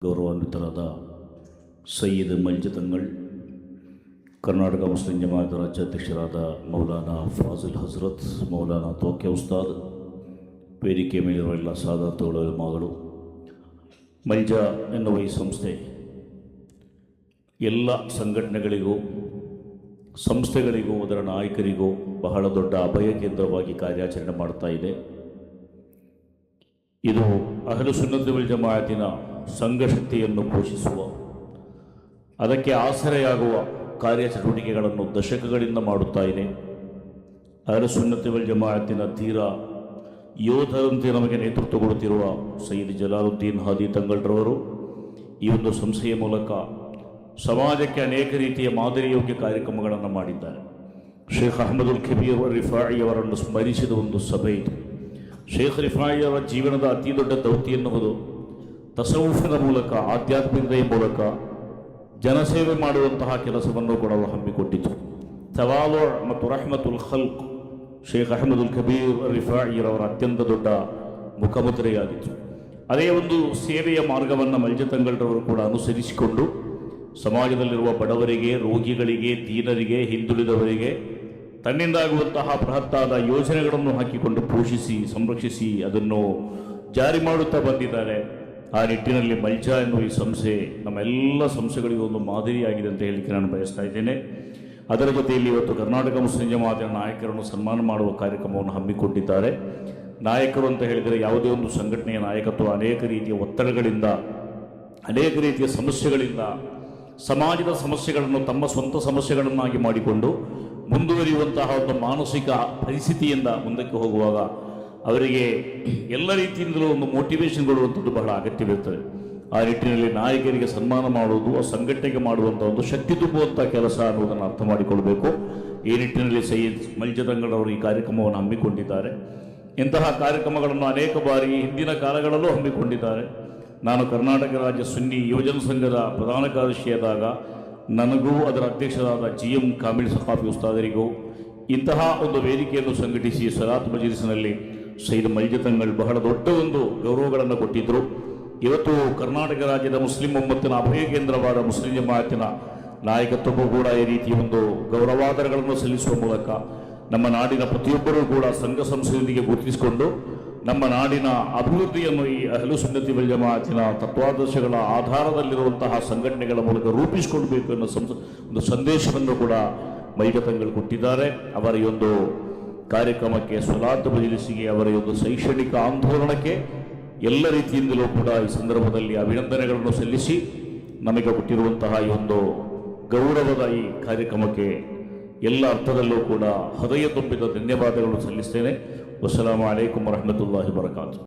ಗೌರವಾನ್ವಿತರಾದ Syed ಮಲ್ಜತಂಗಳ್, Karnataka Muslim Jamaat ರಾಜ್ಯಾಧ್ಯಕ್ಷರಾದ Maulana Faasil Hazrat, Maulana ತೋಕೆ Ustad, ವೇದಿಕೆ ಮೇಲಿರುವ ಎಲ್ಲ ಸಾದಾತುಗಳ ಮಗಳು, ಮಲ್ಜ ಎನ್ನುವ ಈ ಸಂಸ್ಥೆ ಎಲ್ಲ ಸಂಘಟನೆಗಳಿಗೂ ಸಂಸ್ಥೆಗಳಿಗೂ ಅದರ ನಾಯಕರಿಗೂ ಬಹಳ ದೊಡ್ಡ ಅಭಯ ಕೇಂದ್ರವಾಗಿ ಕಾರ್ಯಾಚರಣೆ ಮಾಡ್ತಾ ಇದೆ. ಇದು ಅಹ್ಲು ಸುನ್ನತ್ ವಲ್ ಜಮಾಅತಿನ ಸಂಘಶಕ್ತಿಯನ್ನು ಪೋಷಿಸುವ, ಅದಕ್ಕೆ ಆಸರೆಯಾಗುವ ಕಾರ್ಯಚಟುವಟಿಕೆಗಳನ್ನು ದಶಕಗಳಿಂದ ಮಾಡುತ್ತಾ ಇದೆ. ಅಹ್ಲು ಸುನ್ನತ್ ವಲ್ ಜಮಾಅತಿನ ತೀರ ಯೋಧರಂತೆ ನಮಗೆ ನೇತೃತ್ವ ಕೊಡುತ್ತಿರುವ ಸಯ್ಯದ್ ಜಲಾಲುದ್ದೀನ್ ಹಾದಿ ತಂಗಳ್ರವರು ಈ ಒಂದು ಸಂಸ್ಥೆಯ ಮೂಲಕ ಸಮಾಜಕ್ಕೆ ಅನೇಕ ರೀತಿಯ ಮಾದರಿಯೋಗ್ಯ ಕಾರ್ಯಕ್ರಮಗಳನ್ನು ಮಾಡಿದ್ದಾರೆ. ಶೇಖ್ ಅಹಮದುಲ್ ಕಬೀರ್ ರಿಫಾಯಿ ಅವರನ್ನು ಸ್ಮರಿಸಿದ ಒಂದು ಸಭೆ ಇದು. ಶೇಖ್ ರಿಫಾಯಿ ಅವರ ಜೀವನದ ಅತಿ ದೊಡ್ಡ ದೌತ್ಯ ಎನ್ನುವುದು ತಸೌಫಿನ ಮೂಲಕ, ಆಧ್ಯಾತ್ಮಿಕತೆಯ ಮೂಲಕ ಜನಸೇವೆ ಮಾಡುವಂತಹ ಕೆಲಸವನ್ನು ಕೂಡ ಅವರು ಹಮ್ಮಿಕೊಟ್ಟಿತು. ತವಾಲು ಮತ್ತು ರಹಮತುಲ್ ಖಲ್ಕ್ ಶೇಖ್ ಅಹಮದುಲ್ ಕಬೀರ್ ರಿಫಾಯಿರವರ ಅತ್ಯಂತ ದೊಡ್ಡ ಮುಖಮುದ್ರೆಯಾಗಿತ್ತು. ಅದೇ ಒಂದು ಸೇವೆಯ ಮಾರ್ಗವನ್ನು ಮಲ್ಜತಂಗಳ್ರವರು ಕೂಡ ಅನುಸರಿಸಿಕೊಂಡು ಸಮಾಜದಲ್ಲಿರುವ ಬಡವರಿಗೆ, ರೋಗಿಗಳಿಗೆ, ದೀನರಿಗೆ, ಹಿಂದುಳಿದವರಿಗೆ ತನ್ನಿಂದಾಗುವಂತಹ ಬೃಹತ್ತಾದ ಯೋಜನೆಗಳನ್ನು ಹಾಕಿಕೊಂಡು ಪೋಷಿಸಿ, ಸಂರಕ್ಷಿಸಿ ಅದನ್ನು ಜಾರಿ ಮಾಡುತ್ತಾ ಬಂದಿದ್ದಾರೆ. ಆ ನಿಟ್ಟಿನಲ್ಲಿ ಮಲ್ಜ ಎನ್ನುವ ಈ ಸಂಸ್ಥೆ ನಮ್ಮೆಲ್ಲ ಸಂಸ್ಥೆಗಳಿಗೂ ಒಂದು ಮಾದರಿಯಾಗಿದೆ ಅಂತ ಹೇಳಿಕ್ಕೆ ನಾನು ಬಯಸ್ತಾ ಇದ್ದೇನೆ. ಅದರ ಜೊತೆಯಲ್ಲಿ ಇವತ್ತು ಕರ್ನಾಟಕ ಮುಸ್ಲಿಂ ಜಮಾಅತಿನ ನಾಯಕರನ್ನು ಸನ್ಮಾನ ಮಾಡುವ ಕಾರ್ಯಕ್ರಮವನ್ನು ಹಮ್ಮಿಕೊಂಡಿದ್ದಾರೆ. ನಾಯಕರು ಅಂತ ಹೇಳಿದರೆ ಯಾವುದೇ ಒಂದು ಸಂಘಟನೆಯ ನಾಯಕತ್ವ ಅನೇಕ ರೀತಿಯ ಒತ್ತಡಗಳಿಂದ, ಅನೇಕ ರೀತಿಯ ಸಮಸ್ಯೆಗಳಿಂದ, ಸಮಾಜದ ಸಮಸ್ಯೆಗಳನ್ನು ತಮ್ಮ ಸ್ವಂತ ಸಮಸ್ಯೆಗಳನ್ನಾಗಿ ಮಾಡಿಕೊಂಡು ಮುಂದುವರಿಯುವಂತಹ ಒಂದು ಮಾನಸಿಕ ಪರಿಸ್ಥಿತಿಯಿಂದ ಮುಂದಕ್ಕೆ ಹೋಗುವಾಗ ಅವರಿಗೆ ಎಲ್ಲ ರೀತಿಯಿಂದಲೂ ಒಂದು ಮೋಟಿವೇಶನ್ ಕೊಡುವಂಥದ್ದು ಬಹಳ ಅಗತ್ಯವಿರುತ್ತದೆ. ಆ ನಿಟ್ಟಿನಲ್ಲಿ ನಾಯಕರಿಗೆ ಸನ್ಮಾನ ಮಾಡುವುದು, ಆ ಸಂಘಟನೆಗೆ ಮಾಡುವಂಥ ಒಂದು ಶಕ್ತಿ ತುಂಬುವಂಥ ಕೆಲಸ ಅನ್ನೋದನ್ನು ಅರ್ಥ ಮಾಡಿಕೊಳ್ಬೇಕು. ಈ ನಿಟ್ಟಿನಲ್ಲಿ ಸಯ್ಯದ್ ಮಲ್ಜತಂಗಳವರು ಈ ಕಾರ್ಯಕ್ರಮವನ್ನು ಹಮ್ಮಿಕೊಂಡಿದ್ದಾರೆ. ಇಂತಹ ಕಾರ್ಯಕ್ರಮಗಳನ್ನು ಅನೇಕ ಬಾರಿ ಹಿಂದಿನ ಕಾಲಗಳಲ್ಲೂ ಹಮ್ಮಿಕೊಂಡಿದ್ದಾರೆ. ನಾನು ಕರ್ನಾಟಕ ರಾಜ್ಯ ಸುನ್ನಿ ಯುವಜನ ಸಂಘದ ಪ್ರಧಾನ ಕಾರ್ಯದರ್ಶಿಯಾದಾಗ ನನಗೂ ಅದರ ಅಧ್ಯಕ್ಷರಾದ GM ಕಾಮಿಲ್ ಸಖಾಫಿ ಉಸ್ತಾದರಿಗೂ ಇಂತಹ ಒಂದು ವೇದಿಕೆಯನ್ನು ಸಂಘಟಿಸಿ ಸಲಾತ್ ಮಜ್ಲಿಸ್ನಲ್ಲಿ ಸಯ್ಯದ್ ಮಲ್ಜತಂಗಳ್ ಬಹಳ ದೊಡ್ಡ ಒಂದು ಗೌರವಗಳನ್ನು ಕೊಟ್ಟಿದ್ದರು. ಇವತ್ತು ಕರ್ನಾಟಕ ರಾಜ್ಯದ ಮುಸ್ಲಿಂ ಉಮ್ಮತ್ತಿನ ಅಭಯ ಕೇಂದ್ರವಾದ ಮುಸ್ಲಿಂ ಜಮಾಅತಿನ ನಾಯಕತ್ವಕ್ಕೂ ಕೂಡ ಈ ರೀತಿಯ ಒಂದು ಗೌರವಾದರಗಳನ್ನು ಸಲ್ಲಿಸುವ ಮೂಲಕ ನಮ್ಮ ನಾಡಿನ ಪ್ರತಿಯೊಬ್ಬರೂ ಕೂಡ ಸಂಘ ಸಂಸ್ಥೆಯೊಂದಿಗೆ ಗುರುತಿಸಿಕೊಂಡು ನಮ್ಮ ನಾಡಿನ ಅಭಿವೃದ್ಧಿಯನ್ನು ಈ ಅಹ್ಲು ಸುನ್ನತಿ ವಲ್ ಜಮಾಅತಿನ ತತ್ವಾದರ್ಶಗಳ ಆಧಾರದಲ್ಲಿರುವಂತಹ ಸಂಘಟನೆಗಳ ಮೂಲಕ ರೂಪಿಸಿಕೊಳ್ಬೇಕು ಅನ್ನೋ ಒಂದು ಸಂದೇಶವನ್ನು ಕೂಡ ಮಲ್ಜತಂಗಳ್ ಕೊಟ್ಟಿದ್ದಾರೆ. ಅವರ ಈ ಒಂದು ಕಾರ್ಯಕ್ರಮಕ್ಕೆ, ಸಲಾತ್ ಮಜ್ಲಿಸ್ಸಿಗೆ, ಅವರ ಈ ಒಂದು ಶೈಕ್ಷಣಿಕ ಆಂದೋಲನಕ್ಕೆ ಎಲ್ಲ ರೀತಿಯಿಂದಲೂ ಕೂಡ ಈ ಸಂದರ್ಭದಲ್ಲಿ ಅಭಿನಂದನೆಗಳನ್ನು ಸಲ್ಲಿಸಿ ನಮಗೆ ಕೊಟ್ಟಿರುವಂತಹ ಈ ಒಂದು ಗೌರವದ ಈ ಕಾರ್ಯಕ್ರಮಕ್ಕೆ ಎಲ್ಲ ಅರ್ಥದಲ್ಲೂ ಕೂಡ ಹೃದಯ ತುಂಬಿದ ಧನ್ಯವಾದಗಳನ್ನು ಸಲ್ಲಿಸ್ತೇನೆ. ವಸ್ಸಲಾಮು ಅಲೈಕುಂ ವರಹಮತುಲ್ಲಾಹಿ ವಬರಕಾತು.